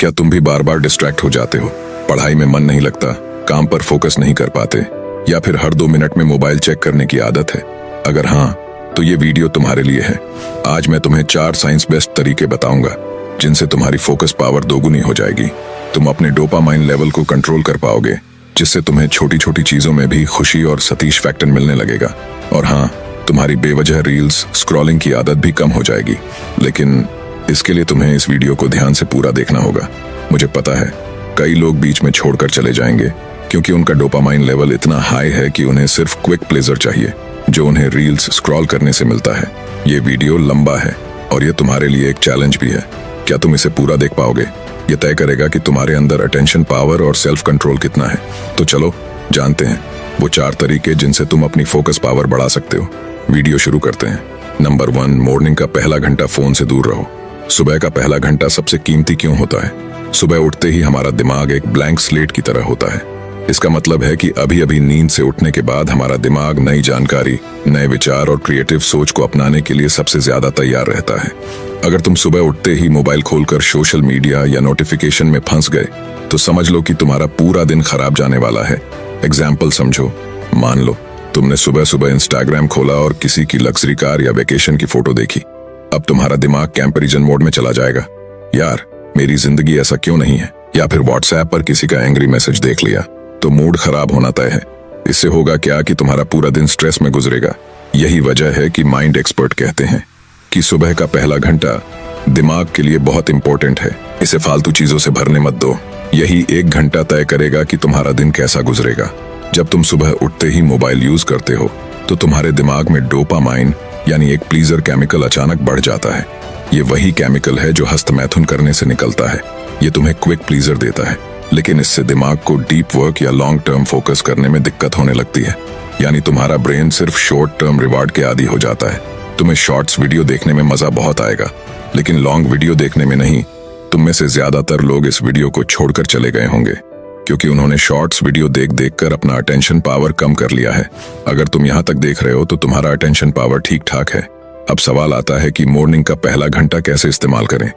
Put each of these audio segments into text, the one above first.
क्या तुम भी बार बार डिस्ट्रैक्ट हो जाते हो? पढ़ाई में मन नहीं लगता, काम पर फोकस नहीं कर पाते, या फिर हर 2 मिनट में मोबाइल चेक करने की आदत है? अगर हाँ, तो ये वीडियो तुम्हारे लिए है। आज मैं तुम्हें 4 साइंस बेस्ट तरीके बताऊंगा जिनसे तुम्हारी फोकस पावर दोगुनी हो जाएगी। तुम अपने डोपामाइन लेवल को कंट्रोल कर पाओगे, जिससे तुम्हें छोटी छोटी चीजों में भी खुशी और सतीश फैक्टर मिलने लगेगा। और हाँ, तुम्हारी बेवजह रील्स स्क्रॉलिंग की आदत भी कम हो जाएगी। लेकिन इसके लिए तुम्हें इस वीडियो को ध्यान से पूरा देखना होगा। मुझे पता है कई लोग बीच में छोड़कर चले जाएंगे, क्योंकि उनका डोपामाइन लेवल इतना हाई है कि उन्हें सिर्फ क्विक प्लेजर चाहिए, जो उन्हें रील्स स्क्रॉल करने से मिलता है। ये वीडियो लंबा है और ये तुम्हारे लिए एक चैलेंज भी है। क्या तुम इसे पूरा देख पाओगे? ये तय करेगा कि तुम्हारे अंदर अटेंशन पावर और सेल्फ कंट्रोल कितना है। तो चलो जानते हैं वो 4 तरीके जिनसे तुम अपनी फोकस पावर बढ़ा सकते हो। वीडियो शुरू करते हैं। नंबर 1, मॉर्निंग का पहला घंटा फोन से दूर रहो। सुबह का पहला घंटा सबसे कीमती क्यों होता है? सुबह उठते ही हमारा दिमाग एक ब्लैंक स्लेट की तरह होता है। इसका मतलब है कि अभी अभी नींद से उठने के बाद हमारा दिमाग नई जानकारी, नए विचार और क्रिएटिव सोच को अपनाने के लिए सबसे ज्यादा तैयार रहता है। अगर तुम सुबह उठते ही मोबाइल खोलकर सोशल मीडिया या नोटिफिकेशन में फंस गए, तो समझ लो कि तुम्हारा पूरा दिन खराब जाने वाला है। एग्जाम्पल समझो। मान लो तुमने सुबह सुबह इंस्टाग्राम खोला और किसी की लग्जरी कार या वेकेशन की फोटो देखी। अब तुम्हारा दिमाग कंपैरिजन मोड में चला जाएगा। यार, मेरी जिंदगी ऐसा क्यों नहीं है? या फिर व्हाट्सएप पर किसी का एंग्री मैसेज देख लिया, तो मूड खराब होना तय है। इससे होगा क्या कि तुम्हारा पूरा दिन स्ट्रेस में गुजरेगा। यही वजह है कि माइंड एक्सपर्ट कहते हैं कि सुबह का पहला घंटा दिमाग के लिए बहुत इंपॉर्टेंट है। इसे फालतू चीजों से भरने मत दो। यही 1 घंटा तय करेगा कि तुम्हारा दिन कैसा गुजरेगा। जब तुम सुबह उठते ही मोबाइल यूज करते हो, तो तुम्हारे दिमाग में डोपामाइन यानी एक प्लीजर केमिकल अचानक बढ़ जाता है। ये वही केमिकल है जो हस्तमैथुन करने से निकलता है। ये तुम्हें क्विक प्लीजर देता है, लेकिन इससे दिमाग को डीप वर्क या लॉन्ग टर्म फोकस करने में दिक्कत होने लगती है। यानी तुम्हारा ब्रेन सिर्फ शॉर्ट टर्म रिवार्ड के आदी हो जाता है। तुम्हें शॉर्ट्स वीडियो देखने में मजा बहुत आएगा, लेकिन लॉन्ग वीडियो देखने में नहीं। तुम में से ज्यादातर लोग इस वीडियो को छोड़कर चले गए होंगे, क्योंकि उन्होंने शॉर्ट्स वीडियो देख देख कर अपना अटेंशन पावर कम कर लिया है। अगर तुम यहाँ तक देख रहे हो तो तुम्हारा अटेंशन पावर ठीक ठाक है। अब सवाल आता है कि मॉर्निंग का पहला घंटा कैसे इस्तेमाल करें।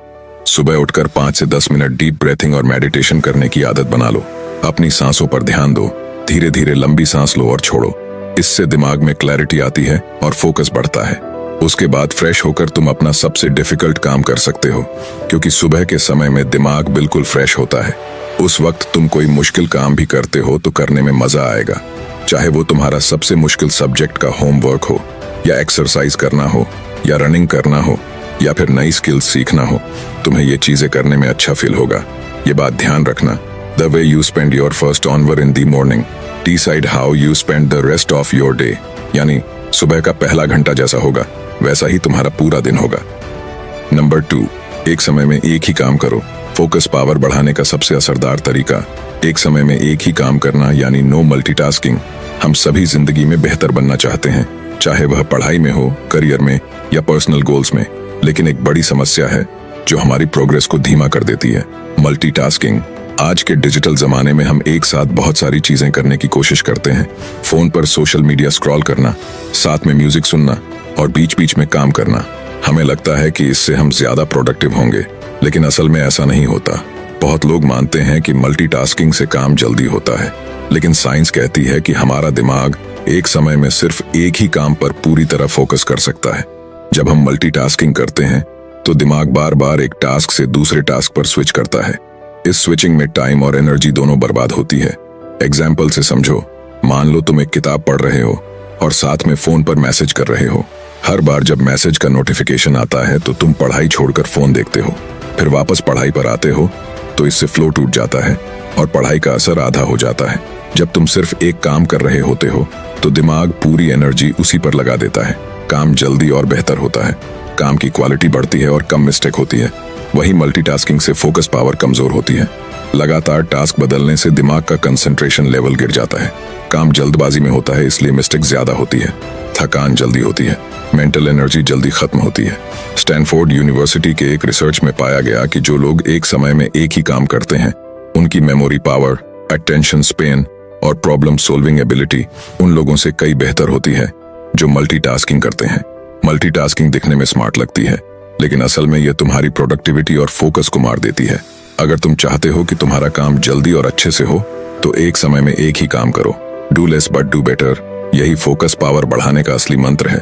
सुबह उठकर 5 से 10 मिनट डीप ब्रीथिंग और मेडिटेशन करने की आदत बना लो। अपनी सांसों पर ध्यान दो। धीरे धीरे लंबी सांस लो और छोड़ो। इससे दिमाग में क्लैरिटी आती है और फोकस बढ़ता है। उसके बाद फ्रेश होकर तुम अपना सबसे डिफिकल्ट काम कर सकते हो, क्योंकि सुबह के समय में दिमाग बिल्कुल फ्रेश होता है। उस वक्त तुम कोई मुश्किल काम भी करते हो तो करने में मजा आएगा। चाहे वो तुम्हारा सबसे मुश्किल सब्जेक्ट का होमवर्क हो, या एक्सरसाइज करना हो, या रनिंग करना हो, या फिर नई स्किल्स सीखना हो, तुम्हें ये चीजें करने में अच्छा फील होगा। ये बात ध्यान रखना, the way you spend your first hour in the morning decide how you spend the rest of your day. यानी सुबह का पहला घंटा जैसा होगा, वैसा ही तुम्हारा पूरा दिन होगा। नंबर 2, एक समय में एक ही काम करो। फोकस पावर बढ़ाने का सबसे असरदार तरीका एक समय में एक ही काम करना, यानी नो मल्टीटास्किंग। हम सभी जिंदगी में बेहतर बनना चाहते हैं, चाहे वह पढ़ाई में हो, करियर में या पर्सनल गोल्स में। लेकिन एक बड़ी समस्या है जो हमारी प्रोग्रेस को धीमा कर देती है, मल्टीटास्किंग। आज के डिजिटल जमाने में हम एक साथ बहुत सारी चीजें करने की कोशिश करते हैं। फोन पर सोशल मीडिया स्क्रॉल करना, साथ में म्यूजिक सुनना और बीच बीच में काम करना। हमें लगता है कि इससे हम ज्यादा प्रोडक्टिव होंगे, लेकिन असल में ऐसा नहीं होता। बहुत लोग मानते हैं कि मल्टीटास्किंग से काम जल्दी होता है, लेकिन साइंस कहती है कि हमारा दिमाग एक समय में सिर्फ एक ही काम पर पूरी तरह फोकस कर सकता है। जब हम मल्टीटास्किंग करते हैं तो दिमाग बार बार एक टास्क से दूसरे टास्क पर स्विच करता है। इस स्विचिंग में टाइम और एनर्जी दोनों बर्बाद होती है। एग्जाम्पल से समझो। मान लो तुम एक किताब पढ़ रहे हो और साथ में फोन पर मैसेज कर रहे हो। हर बार जब मैसेज का नोटिफिकेशन आता है तो तुम पढ़ाई छोड़कर फोन देखते हो, फिर वापस पढ़ाई पर आते हो, तो इससे फ्लो टूट जाता है और पढ़ाई का असर आधा हो जाता है। जब तुम सिर्फ एक काम कर रहे होते हो तो दिमाग पूरी एनर्जी उसी पर लगा देता है। काम जल्दी और बेहतर होता है, काम की क्वालिटी बढ़ती है और कम मिस्टेक होती है। वही मल्टीटास्किंग से फोकस पावर कमजोर होती है। लगातार टास्क बदलने से दिमाग का कंसंट्रेशन लेवल गिर जाता है। काम जल्दबाजी में होता है, इसलिए मिस्टेक ज्यादा होती है। थकान जल्दी होती है, मेंटल एनर्जी जल्दी खत्म होती है। स्टैनफोर्ड यूनिवर्सिटी के एक रिसर्च में पाया गया कि जो लोग एक समय में एक ही काम करते हैं, उनकी मेमोरी पावर, अटेंशन स्पेन और प्रॉब्लम सॉल्विंग एबिलिटी उन लोगों से कई बेहतर होती है जो मल्टीटास्किंग करते हैं। मल्टीटास्किंग दिखने में स्मार्ट लगती है, लेकिन असल में यह तुम्हारी प्रोडक्टिविटी और फोकस को मार देती है। अगर तुम चाहते हो कि तुम्हारा काम जल्दी और अच्छे से हो तो एक समय में एक ही काम करो। Do less but do better, यही फोकस पावर बढ़ाने का असली मंत्र है।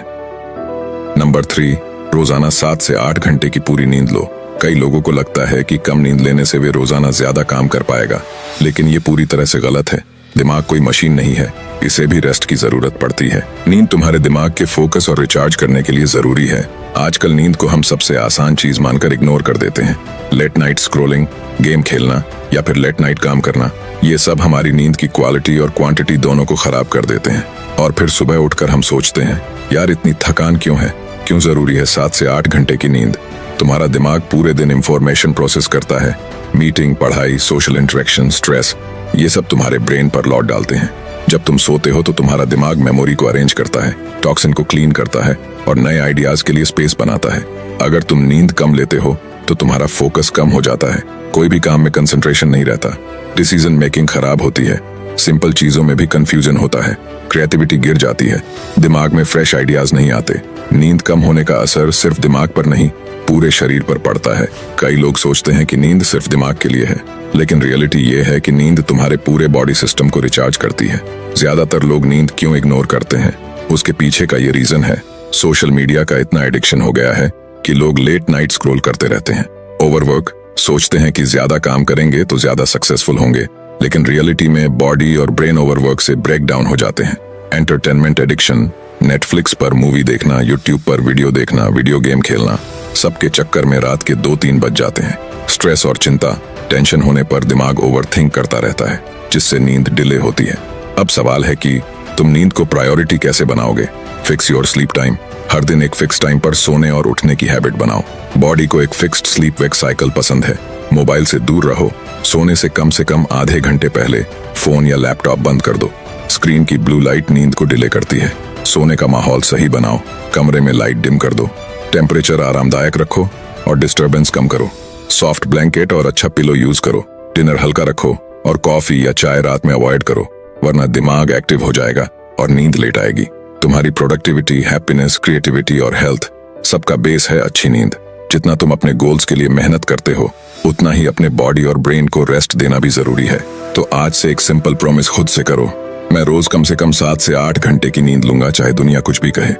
नंबर 3, रोजाना 7 से 8 घंटे की पूरी नींद लो। कई लोगों को लगता है कि कम नींद लेने से वे रोजाना ज्यादा काम कर पाएगा, लेकिन ये पूरी तरह से गलत है। दिमाग कोई मशीन नहीं है, इसे भी रेस्ट की जरूरत पड़ती है। नींद तुम्हारे दिमाग के फोकस और रिचार्ज करने के लिए जरूरी है। आजकल नींद को हम सबसे आसान चीज मानकर इग्नोर कर देते हैं। लेट नाइट स्क्रोलिंग, गेम खेलना या फिर लेट नाइट काम करना, ये सब हमारी नींद की क्वालिटी और क्वांटिटी दोनों को खराब कर देते हैं। और फिर सुबह उठकर हम सोचते हैं, यार इतनी थकान क्यों है, क्यों जरूरी है 7 से 8 घंटे की नींद। तुम्हारा दिमाग पूरे दिन इंफॉर्मेशन प्रोसेस करता है। मीटिंग, पढ़ाई, सोशल इंटरेक्शन, स्ट्रेस, ये सब तुम्हारे ब्रेन पर लौट डालते हैं। जब तुम सोते हो तो तुम्हारा दिमाग मेमोरी को अरेंज करता है, टॉक्सिन को क्लीन करता है और नए आइडियाज के लिए स्पेस बनाता है। अगर तुम नींद कम लेते हो तो तुम्हारा फोकस कम हो जाता है, कोई भी काम में कंसंट्रेशन नहीं रहता, डिसीजन मेकिंग खराब होती है, सिंपल चीजों में भी कंफ्यूजन होता है, क्रिएटिविटी गिर जाती है, दिमाग में फ्रेश आइडियाज नहीं आते। नींद कम होने का असर सिर्फ दिमाग पर नहीं, पूरे शरीर पर पड़ता है। कई लोग सोचते हैं कि नींद सिर्फ दिमाग के लिए है, लेकिन रियलिटी ये है कि नींद तुम्हारे पूरे बॉडी सिस्टम को रिचार्ज करती है। ज्यादातर लोग नींद क्यों इग्नोर करते हैं, उसके पीछे का ये रीजन है, सोशल मीडिया का इतना एडिक्शन हो गया है कि लोग लेट नाइट स्क्रॉल करते रहते हैं। ओवरवर्क, सोचते हैं कि ज्यादा काम करेंगे तो ज्यादा सक्सेसफुल होंगे, लेकिन रियलिटी में बॉडी और ब्रेन ओवरवर्क से ब्रेक डाउन हो जाते हैं। एंटरटेनमेंट एडिक्शन, नेटफ्लिक्स पर मूवी देखना, यूट्यूब पर वीडियो देखना, वीडियो गेम खेलना, सबके चक्कर में रात के 2-3 बज जाते हैं। स्ट्रेस और चिंता, टेंशन होने पर दिमाग ओवरथिंक करता रहता है, जिससे नींद डिले होती है। अब सवाल है कि तुम नींद को प्रायोरिटी कैसे बनाओगे। फिक्स योर स्लीप टाइम, हर दिन एक फिक्स टाइम पर सोने और उठने की हैबिट बनाओ। बॉडी को एक फिक्स्ड स्लीप वेक साइकिल पसंद है। मोबाइल से दूर रहो, सोने से कम आधे घंटे पहले फोन या लैपटॉप बंद कर दो। स्क्रीन की ब्लू लाइट नींद को डिले करती है। सोने का माहौल सही बनाओ, कमरे में लाइट डिम कर दो, टेम्परेचर आरामदायक रखो और डिस्टर्बेंस कम करो। सॉफ्ट ब्लैंकेट और अच्छा पिलो यूज करो। डिनर हल्का रखो और कॉफी या चाय रात में अवॉइड करो, वरना दिमाग एक्टिव हो जाएगा और नींद लेट आएगी। तुम्हारी प्रोडक्टिविटी, हैप्पीनेस, क्रिएटिविटी और हेल्थ, सबका बेस है अच्छी नींद। जितना तुम अपने गोल्स के लिए मेहनत करते हो, उतना ही अपने बॉडी और ब्रेन को रेस्ट देना भी जरूरी है। तो आज से एक सिंपल प्रॉमिस खुद से करो, मैं रोज कम से कम 7 से 8 घंटे की नींद लूंगा, चाहे दुनिया कुछ भी कहे।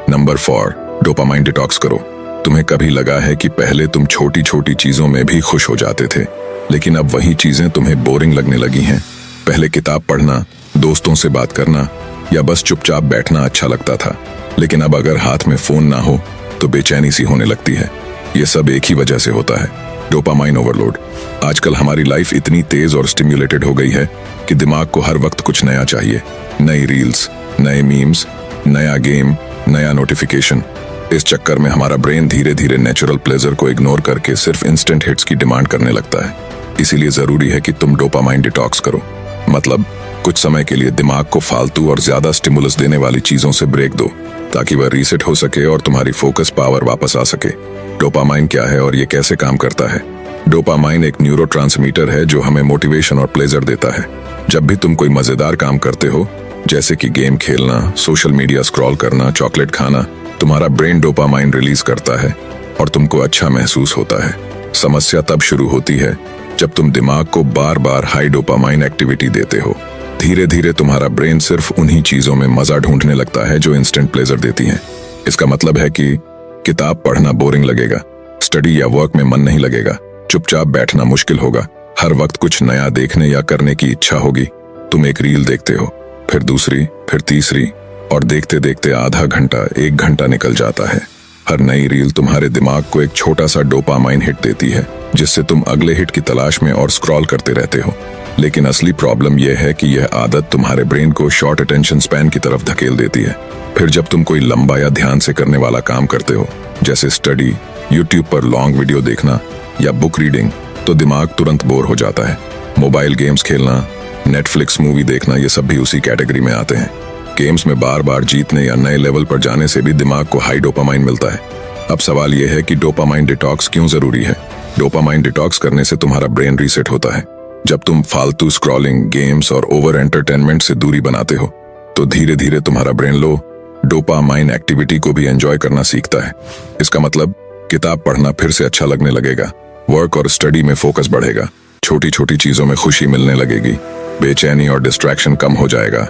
नंबर 4, डोपामाइन डिटॉक्स करो। तुम्हें कभी लगा है कि पहले तुम छोटी छोटी चीजों में भी खुश हो जाते थे, लेकिन अब वही चीजें तुम्हें बोरिंग लगने लगी हैं। पहले किताब पढ़ना, दोस्तों से बात करना या बस चुपचाप बैठना अच्छा लगता था, लेकिन अब अगर हाथ में फोन ना हो तो बेचैनी सी होने लगती है। ये सब एक ही वजह से होता है, डोपामाइन ओवरलोड। आजकल हमारी लाइफ इतनी तेज और स्टिम्युलेटेड हो गई है कि दिमाग को हर वक्त कुछ नया चाहिए। नई रील्स, नए मीम्स, नया गेम, नया नोटिफिकेशन। इस चक्कर में हमारा ब्रेन धीरे धीरे नेचुरल प्लेजर को इग्नोर करके सिर्फ इंस्टेंट हिट्स की डिमांड करने लगता है। इसीलिए जरूरी है कि तुम डोपामाइन डिटॉक्स करो, मतलब कुछ समय के लिए दिमाग को फालतू और ज्यादा स्टिमुलस देने वाली चीजों से ब्रेक दो, ताकि वह रीसेट हो सके और तुम्हारी फोकस पावर वापस आ सके। डोपामाइन क्या है और ये कैसे काम करता है? डोपामाइन एक न्यूरोट्रांसमीटर है जो हमें मोटिवेशन और प्लेजर देता है। जब भी तुम कोई मजेदार काम करते हो, जैसे कि गेम खेलना, सोशल मीडिया स्क्रॉल करना, चॉकलेट खाना, तुम्हारा ब्रेन डोपामाइन रिलीज करता है और तुमको अच्छा महसूस होता है। समस्या तब शुरू होती है जब तुम दिमाग को बार बार हाई डोपामाइन एक्टिविटी देते हो। धीरे धीरे तुम्हारा ब्रेन सिर्फ उन्हीं चीजों में मजा ढूंढने लगता है जो इंस्टेंट प्लेजर देती हैं। इसका मतलब है कि किताब पढ़ना बोरिंग लगेगा, स्टडी या वर्क में मन नहीं लगेगा, चुपचाप बैठना मुश्किल होगा, हर वक्त कुछ नया देखने या करने की इच्छा होगी। तुम एक रील देखते हो, फिर दूसरी, फिर तीसरी, और देखते देखते आधा घंटा, 1 घंटा निकल जाता है। हर नई रील तुम्हारे दिमाग को एक छोटा सा डोपामाइन हिट देती है, जिससे तुम अगले हिट की तलाश में और स्क्रॉल करते रहते हो। लेकिन असली प्रॉब्लम यह है कि यह आदत तुम्हारे ब्रेन को शॉर्ट अटेंशन स्पैन की तरफ धकेल देती है। फिर जब तुम कोई लंबा या ध्यान से करने वाला काम करते हो, जैसे स्टडी, यूट्यूब पर लॉन्ग वीडियो देखना या बुक रीडिंग, तो दिमाग तुरंत बोर हो जाता है। मोबाइल गेम्स खेलना, नेटफ्लिक्स मूवी देखना, ये सब भी उसी कैटेगरी में आते हैं। गेम्स में बार बार जीतने या नए लेवल पर जाने से भी दिमाग को हाई डोपामाइन मिलता है। अब सवाल यह है कि डोपामाइन डिटॉक्स क्यों जरूरी है? डोपामाइन डिटॉक्स करने से तुम्हारा ब्रेन रीसेट होता है। जब तुम फालतू स्क्रॉलिंग, गेम्स और ओवर एंटरटेनमेंट से दूरी बनाते हो, तो धीरे धीरे तुम्हारा ब्रेन लो डोपामाइन एक्टिविटी को भी एंजॉय करना सीखता है। इसका मतलब किताब पढ़ना फिर से अच्छा लगने लगेगा, वर्क और स्टडी में फोकस बढ़ेगा, छोटी छोटी चीजों में खुशी मिलने लगेगी, बेचैनी और डिस्ट्रैक्शन कम हो जाएगा।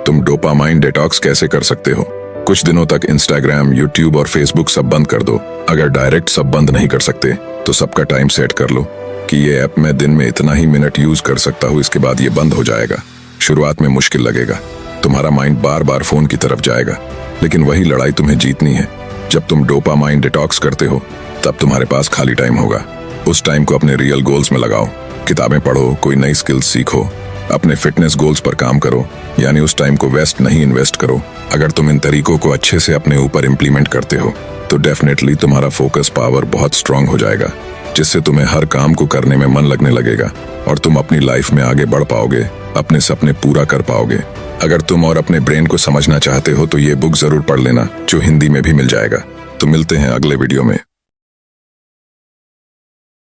तुम डोपामाइन डिटॉक्स कैसे कर सकते हो? कुछ दिनों तक इंस्टाग्राम, यूट्यूब और फेसबुक सब बंद कर दो। अगर डायरेक्ट सब बंद नहीं कर सकते तो सबका टाइम सेट कर लो कि ये ऐप मैं दिन में इतना ही मिनट यूज कर सकता हूँ, इसके बाद ये बंद हो जाएगा। शुरुआत में मुश्किल लगेगा, तुम्हारा माइंड बार बार फोन की तरफ जाएगा, लेकिन वही लड़ाई तुम्हें जीतनी है। जब तुम डोपामाइन डिटॉक्स करते हो तब तुम्हारे पास खाली टाइम होगा। उस टाइम को अपने रियल गोल्स में लगाओ, किताबें पढ़ो, कोई नई स्किल्स सीखो, अपने फिटनेस गोल्स पर काम करो, यानी उस टाइम को वेस्ट नहीं इन्वेस्ट करो। अगर तुम इन तरीकों को अच्छे से अपने ऊपर इम्प्लीमेंट करते हो तो डेफिनेटली तुम्हारा फोकस पावर बहुत स्ट्रांग हो जाएगा, जिससे तुम्हें हर काम को करने में मन लगने लगेगा और तुम अपनी लाइफ में आगे बढ़ पाओगे, अपने सपने पूरा कर पाओगे। अगर तुम और अपने ब्रेन को समझना चाहते हो तो ये बुक जरूर पढ़ लेना, जो हिंदी में भी मिल जाएगा। तो मिलते हैं अगले वीडियो में।